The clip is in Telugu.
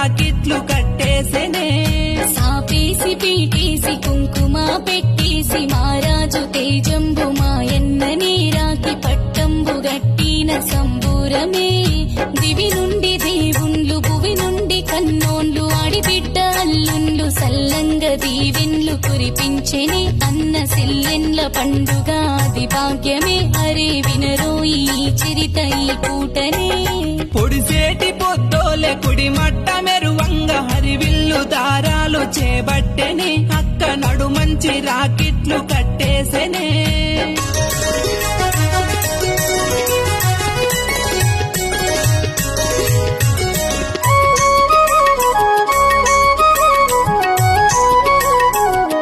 రాకిట్లు కట్టేసెనే సాపేసి పీటేసి కుంకుమ పెట్టేసి మారాజు తేజంబు మాయన్నని రాకి పట్టంబు గట్టిన సంబూరమే దివి నుండి దేవుళ్ళు భువి నుండి కన్నోన్లు ఆడిబిడ్డ అల్లుండ్లు సల్లంగ దీవెన్లు కురిపించెని అన్న సిల్లెన్ల పండుగ అది భాగ్యమే అరే వినరో ఈ చరిత ఈ పూటనే పొడిసేటి పొద్దోలే కుడి మట్ట మెరువంగ హరివిల్లు దారాలు చేబట్టెనే అక్క నడు మంచి రాకిట్లు కట్టేసెనే